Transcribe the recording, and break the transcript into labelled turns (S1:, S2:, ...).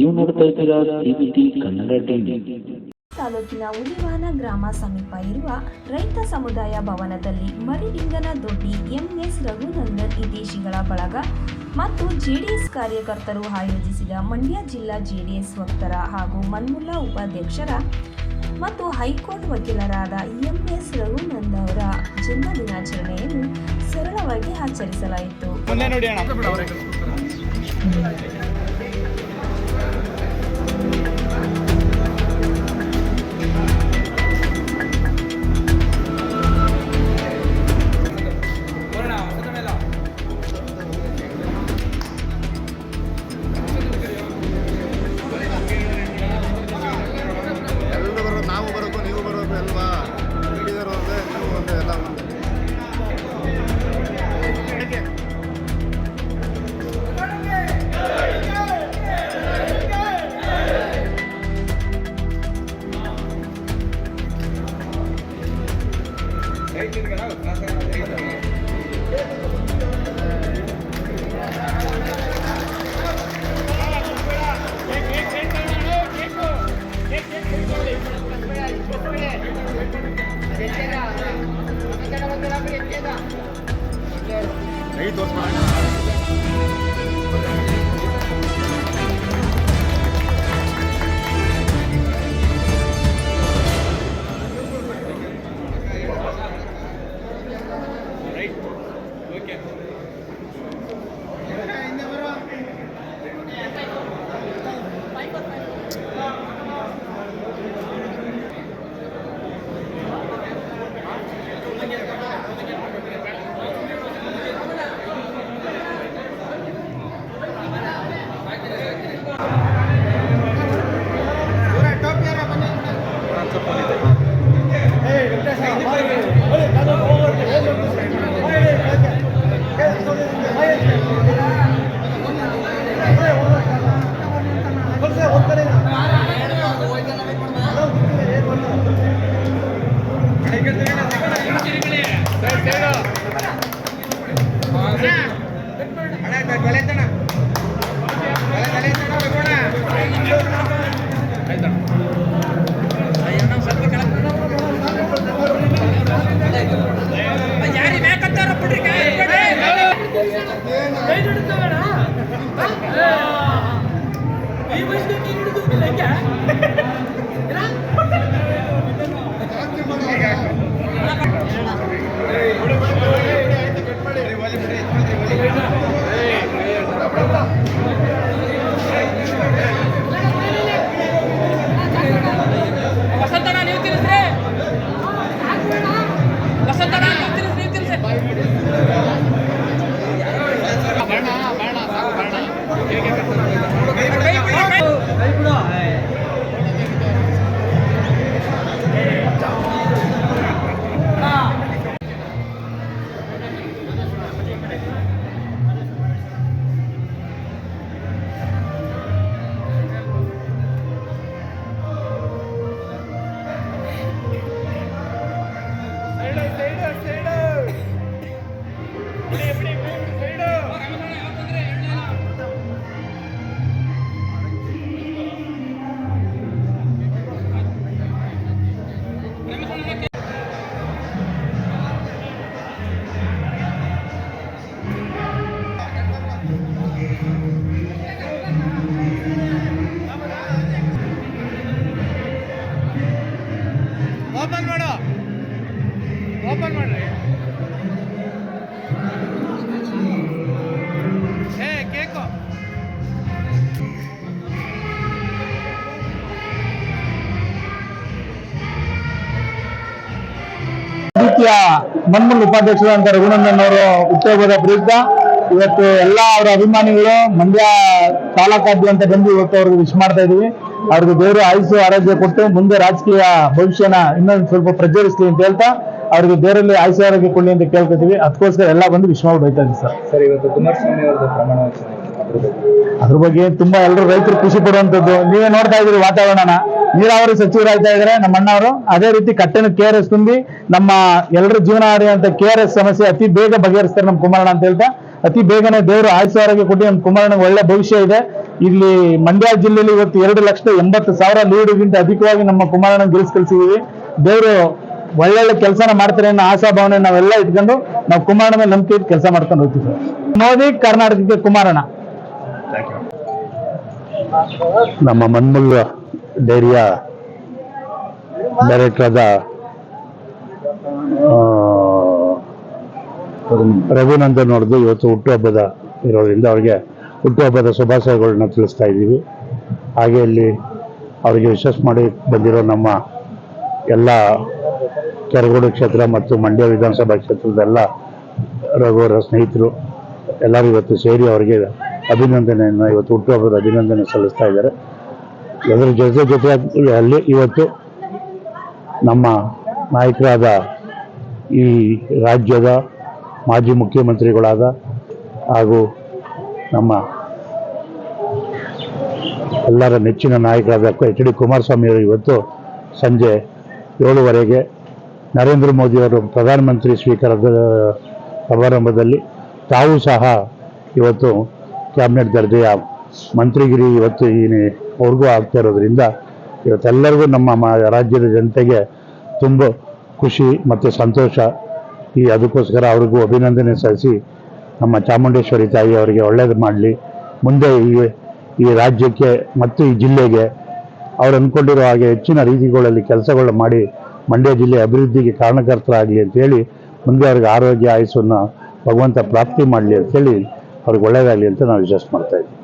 S1: ನೀವು ನೋಡ್ತಾ ಇದ್ದೀರಾ ಸಿಬಿಟಿ ಕನ್ನಡ ಟಿವಿ.
S2: ತಾಲೂಕಿನ ಉಳಿವಾನ ಗ್ರಾಮ ಸಮೀಪ ಇರುವ ರೈತ ಸಮುದಾಯ ಭವನದಲ್ಲಿ ಮರಿಲಿಂಗನದೊಡ್ಡಿ ಎಂಎಸ್ ರಘುನಂದನ್ ಹಿತೈಷಿಗಳ ಬಳಗ ಮತ್ತು ಜೆಡಿಎಸ್ ಕಾರ್ಯಕರ್ತರು ಆಯೋಜಿಸಿದ ಮಂಡ್ಯ ಜಿಲ್ಲಾ ಜೆಡಿಎಸ್ ವಕ್ತಾರ ಹಾಗೂ ಮನ್ಮುಲ್ಲಾ ಉಪಾಧ್ಯಕ್ಷರ ಮತ್ತು ಹೈಕೋರ್ಟ್ ವಕೀಲರಾದ ಎಂಎಸ್ ರಘುನಂದನ್ ಅವರ ಜನ್ಮ ದಿನಾಚರಣೆಯನ್ನು ಸರಳವಾಗಿ ಆಚರಿಸಲಾಯಿತು.
S3: ನಾವು ಬರೋದು ನೀವು ಬರೋದು ಅಲ್ವಾ, ಹಿಡಿದರು ಒಂದೇ ನೀವು ಒಂದೇ ಎಲ್ಲ ಒಂದೇ. नहीं दोस्त ಓಪನ್ ಮಾಡ್ರಿ. ಕೇಕು
S4: ರೀತಿಯ ಮನ್ಮೂಲ್ ಉಪಾಧ್ಯಕ್ಷರಾದಂತ ರಘುನಂದನ್ ಅವರು ಹುಟ್ಟುಹಬ್ಬದ ಪ್ರಯುಕ್ತ ಇವತ್ತು ಎಲ್ಲ ಅವರ ಅಭಿಮಾನಿಗಳು ಮಂಡ್ಯ ತಾಲೂಕಾದ್ಯಂತ ಬಂದು ಇವತ್ತು ಅವ್ರಿಗೆ ವಿಶ್ ಮಾಡ್ತಾ ಇದೀವಿ. ಅವ್ರಿಗೆ ದೇವರು ಆಯುಷ್ಯ ಆರೋಗ್ಯ ಕೊಟ್ಟು ಮುಂದೆ ರಾಜಕೀಯ ಭವಿಷ್ಯನ ಇನ್ನೊಂದು ಸ್ವಲ್ಪ ಪ್ರಜ್ವಲಿಸ್ಲಿ ಅಂತ ಹೇಳ್ತಾ ಅವ್ರಿಗೆ ದೇವರಲ್ಲಿ ಆಯುಷ್ಯ ಆರೋಗ್ಯ ಕೊಡ್ಲಿ ಅಂತ ಕೇಳ್ಕೊತೀವಿ. ಅದಕ್ಕೋಸ್ಕರ ಎಲ್ಲ ಬಂದು ವಿಶ್ ಮಾಡಿ ಬೈತಾ ಇದ್ದೀವಿ ಸರ್.
S1: ಸರ್, ಇವತ್ತು ಕುಮಾರಸ್ವಾಮಿ ಅವರ ಪ್ರಮಾಣ ವಚನ
S4: ಅದ್ರ ಬಗ್ಗೆ ತುಂಬಾ ಎಲ್ಲರೂ ರೈತರು ಖುಷಿ ಪಡುವಂತದ್ದು ನೀವೇ ನೋಡ್ತಾ ಇದ್ರಿ ವಾತಾವರಣನ. ನೀರಾವರಿ ಸಚಿವರಾಗ್ತಾ ಇದ್ರೆ ನಮ್ಮ ಅಣ್ಣವರು, ಅದೇ ರೀತಿ ಕಟ್ಟೆನ KRS ತುಂಬಿ ನಮ್ಮ ಎಲ್ಲರ ಜೀವನ ಆಡಿಯುವಂತ KRS ಸಮಸ್ಯೆ ಅತಿ ಬೇಗ ಬಗೆಹರಿಸ್ತಾರೆ ನಮ್ಮ ಕುಮಾರಣ್ಣ ಅಂತ ಹೇಳ್ತಾ ಅತಿ ಬೇಗನೆ ದೇವರು ಆಯುಷ್ಯ ಆರೋಗ್ಯ ಕೊಟ್ಟು ನಮ್ಮ ಕುಮಾರಣ್ಣಗೆ ಒಳ್ಳೆ ಭವಿಷ್ಯ ಇದೆ. ಇಲ್ಲಿ ಮಂಡ್ಯ ಜಿಲ್ಲೆಯಲ್ಲಿ ಇವತ್ತು 2,80,000 ಲೀಡ್ಗಿಂತ ಅಧಿಕವಾಗಿ ನಮ್ಮ ಕುಮಾರಣ್ಣ ಗೆಲ್ಸಿದೀವಿ. ದೇವರು ಒಳ್ಳೊಳ್ಳೆ ಕೆಲಸನ ಮಾಡ್ತಾರೆ ಅನ್ನೋ ಆಶಾಭಾವನೆ ನಾವೆಲ್ಲ ಇಟ್ಕೊಂಡು ನಾವು ಕುಮಾರಣ್ಣ ಮೇಲೆ ನಂಬಿಕೆ ಇಟ್ಟು ಕೆಲಸ ಮಾಡ್ಕೊಂಡು ಹೋಗ್ತೀವಿ ಸರ್. ಮೋದಿ ಕರ್ನಾಟಕಕ್ಕೆ ಕುಮಾರಣ್ಣ.
S5: ನಮ್ಮ ಮನ್ಮೂಲ ಡೈರಿಯ ಡೈರೆಕ್ಟರ್ ಆದ ರಘುನಂದನ್ ಅವ್ರದ್ದು ಇವತ್ತು ಹುಟ್ಟುಹಬ್ಬದ ಇರೋದ್ರಿಂದ ಅವರಿಗೆ ಹುಟ್ಟುಹಬ್ಬದ ಶುಭಾಶಯಗಳನ್ನ ತಿಳಿಸ್ತಾ ಇದ್ದೀವಿ. ಹಾಗೆ ಇಲ್ಲಿ ಅವರಿಗೆ ವಿಶೇಷ ಮಾಡಿ ಬಂದಿರೋ ನಮ್ಮ ಎಲ್ಲ ಕೆರಗೋಡು ಕ್ಷೇತ್ರ ಮತ್ತು ಮಂಡ್ಯ ವಿಧಾನಸಭಾ ಕ್ಷೇತ್ರದೆಲ್ಲ ರಘುವರ ಸ್ನೇಹಿತರು ಎಲ್ಲರೂ ಇವತ್ತು ಸೇರಿ ಅವರಿಗೆ ಅಭಿನಂದನೆಯನ್ನು ಇವತ್ತು ಹುಟ್ಟುಹಬ್ಬದ ಅಭಿನಂದನೆ ಸಲ್ಲಿಸ್ತಾ ಇದ್ದಾರೆ. ಅದರ ಜೊತೆಯಲ್ಲಿ ಇವತ್ತು ನಮ್ಮ ನಾಯಕರಾದ ಈ ರಾಜ್ಯದ ಮಾಜಿ ಮುಖ್ಯಮಂತ್ರಿಗಳಾದ ಹಾಗೂ ನಮ್ಮ ಎಲ್ಲರ ನೆಚ್ಚಿನ ನಾಯಕರಾದ HD ಕುಮಾರಸ್ವಾಮಿ ಅವರು ಇವತ್ತು ಸಂಜೆ 7:00 ನರೇಂದ್ರ ಮೋದಿಯವರು ಪ್ರಧಾನಮಂತ್ರಿ ಸ್ವೀಕಾರದ ಸಮಾರಂಭದಲ್ಲಿ ತಾವು ಸಹ ಇವತ್ತು ಕ್ಯಾಬಿನೆಟ್ ದರ್ಜೆಯ ಮಂತ್ರಿಗಿರಿ ಇವತ್ತು ಅವ್ರಿಗೂ ಆಗ್ತಾ ಇರೋದ್ರಿಂದ ಇವತ್ತೆಲ್ಲರಿಗೂ ನಮ್ಮ ರಾಜ್ಯದ ಜನತೆಗೆ ತುಂಬ ಖುಷಿ ಮತ್ತು ಸಂತೋಷ. ಅದಕ್ಕೋಸ್ಕರ ಅವ್ರಿಗೂ ಅಭಿನಂದನೆ ಸಲ್ಲಿಸಿ ನಮ್ಮ ಚಾಮುಂಡೇಶ್ವರಿ ತಾಯಿ ಅವರಿಗೆ ಒಳ್ಳೇದು ಮಾಡಲಿ. ಮುಂದೆ ಈ ರಾಜ್ಯಕ್ಕೆ ಮತ್ತು ಈ ಜಿಲ್ಲೆಗೆ ಅವ್ರು ಅಂದ್ಕೊಂಡಿರೋ ಹಾಗೆ ಹೆಚ್ಚಿನ ರೀತಿಗಳಲ್ಲಿ ಕೆಲಸಗಳು ಮಾಡಿ ಮಂಡ್ಯ ಜಿಲ್ಲೆ ಅಭಿವೃದ್ಧಿಗೆ ಕಾರಣಕರ್ತರಾಗಲಿ ಅಂತೇಳಿ ಮುಂದೆ ಅವ್ರಿಗೆ ಆರೋಗ್ಯ ಆಯುಸ್ಸನ್ನು ಭಗವಂತ ಪ್ರಾಪ್ತಿ ಮಾಡಲಿ ಅಂತೇಳಿ ಅವ್ರಿಗೆ ಒಳ್ಳೇದಾಗಲಿ ಅಂತ ನಾವು ವಿಶ್ವಾಸ ಮಾಡ್ತಾ ಇದ್ದೀವಿ.